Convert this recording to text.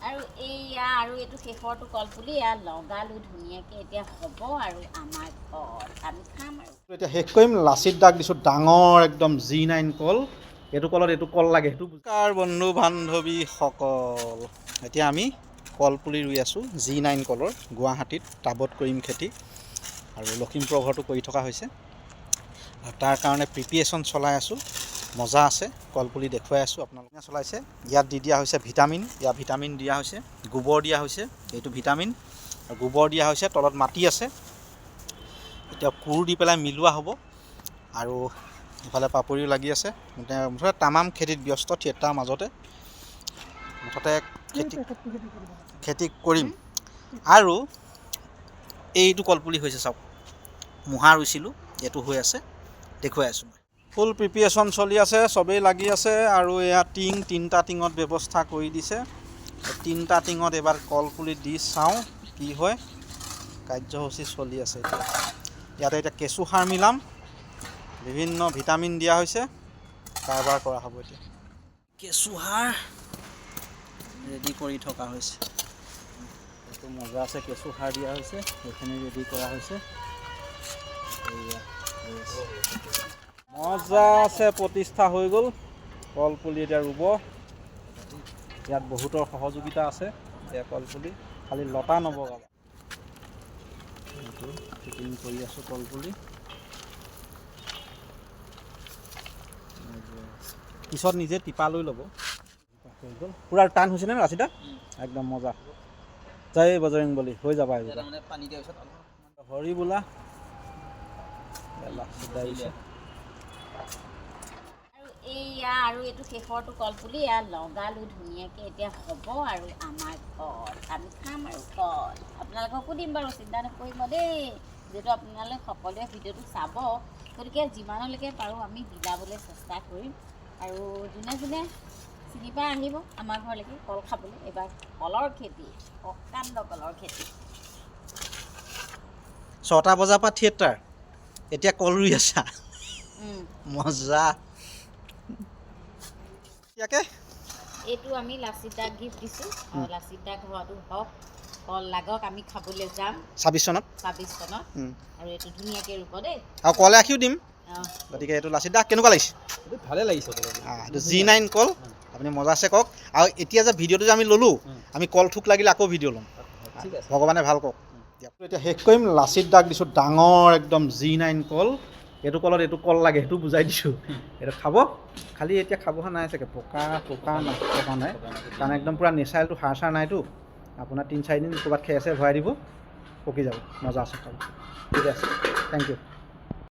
আৰু এইয়া আৰু এইটো শেষৰটো কলপুলি এয়া লগালো ধুনীয়াকৈ এতিয়া হ'ব আৰু আমাৰ ঘৰত আমি খাম আৰু এতিয়া শেষ কৰিম লাচিত দাগ দিছোঁ ডাঙৰ একদম G9 কল এইটো কলত এইটো কল লাগে সেইটো কাৰ বন্ধু বান্ধৱীসকল এতিয়া আমি কলপুলি ৰুই আছোঁ G9 কলৰ গুৱাহাটীত টাবত কৰিম খেতি আৰু লখিমপুৰৰ ঘৰতো কৰি থকা হৈছে আৰু তাৰ কাৰণে প্ৰিপিয়েশ্যন চলাই আছোঁ মজা আছে কলপুলি দেখুৱাই আছোঁ আপোনালোকে চলাইছে ইয়াত দি দিয়া হৈছে ভিটামিন ইয়াত ভিটামিন দিয়া হৈছে গোবৰ দিয়া হৈছে এইটো ভিটামিন আৰু গোবৰ দিয়া হৈছে তলত মাটি আছে এতিয়া কোৰ দি পেলাই মিলোৱা হ'ব আৰু ইফালে পাপৰিও লাগি আছে মুঠতে তামাম খেতিত ব্যস্ত থিয়েটাৰ মাজতে মুঠতে খেতি কৰিম আৰু এইটো কলপুলি হৈছে চাওক মুহা ৰুইছিলোঁ এইটো হৈ আছে দেখুৱাই আছোঁ মই ফুল প্ৰিপিয়েশ্যন চলি আছে চবেই লাগি আছে আৰু এয়া তিনিটা টিঙত ব্যৱস্থা কৰি দিছে তিনিটা টিঙত এবাৰ কলপুলি দি চাওঁ কি হয় কাৰ্যসূচী চলি আছে এতিয়া ইয়াতে এতিয়া কেঁচু সাৰ মিলাম বিভিন্ন ভিটামিন দিয়া হৈছে কাৰবাৰ কৰা হ'ব এতিয়া কেঁচু সাৰ ৰেডি কৰি থকা হৈছে এইটো মজা আছে কেঁচু সাৰ দিয়া হৈছে এইখিনি ৰেডি কৰা হৈছে মজা আছে প্ৰতিষ্ঠা হৈ গ'ল কলপুলি এতিয়া ৰুব ইয়াত বহুতৰ সহযোগিতা আছে এতিয়া কলপুলি খালি লতা নবগাব এইটো ফিটিং কৰি আছোঁ কলপুলি পিছত নিজে টিপা লৈ ল'ব হৈ গ'ল পূৰা টান হৈছেনে ৰাচিদা একদম মজা জয় বজৰং বলী হৈ যাবা এইবোৰ হৰি বোলা আৰু এইয়া আৰু এইটো শেষৰটো কলপুলি এয়া লগালো ধুনীয়াকৈ এতিয়া হ'ব আৰু আমাৰ ঘৰত আমি খাম আৰু কল আপোনালোককো দিম বাৰু চিন্তা নকৰিব দেই যিহেতু আপোনালোক সকলোৱে ভিডিঅ'টো চাব গতিকে যিমানলৈকে পাৰোঁ আমি বিলাবলৈ চেষ্টা কৰিম আৰু যোনে যোনে চিনি পাই আহিব আমাৰ ঘৰলৈকে কল খাবলৈ এইবাৰ কলৰ খেতি অকাণ্ড কলৰ খেতি 6টা বজাৰ পৰা থিয়েটাৰ এতিয়া কল ৰুই আছা মজা ইয়াকে এইটো আমি লাচিত দাক গিফ্ট দিছোঁ আৰু লাচিত দাক ঘৰতো হওক কল লাগক আমি খাবলৈ যাম 26 চনত 26 চনত আৰু এইটো ধুনীয়াকৈ ৰুব দেই আৰু কলে আখিও দিম গতিকে এইটো লাচিত দা কেনেকুৱা লাগিছে ভালে লাগিছে এইটো G9 কল আপুনি মজা আছে কওক আৰু এতিয়া যে ভিডিঅ'টো যে আমি ল'লোঁ আমি কল থোক লাগিলে আকৌ ভিডিঅ' ল'ম ভগৱানে ভাল কওক এতিয়া শেষ কৰিম লাচিত দাগ দিছোঁ ডাঙৰ একদম G9 কল এইটো কলত এইটো কল লাগে সেইটো বুজাই দিছোঁ এইটো খাব খালি এতিয়া খাব নাই চাগে পকা নাই কাৰণ একদম পূৰা নেচাৰেলটো সাৰ চাৰ নাইতো আপোনাৰ 3-4 দিন ক'ৰবাত খেৰ চেৰ ভৰাই দিব পকি যাব মজা আছে খাব ঠিক আছে থেংক ইউ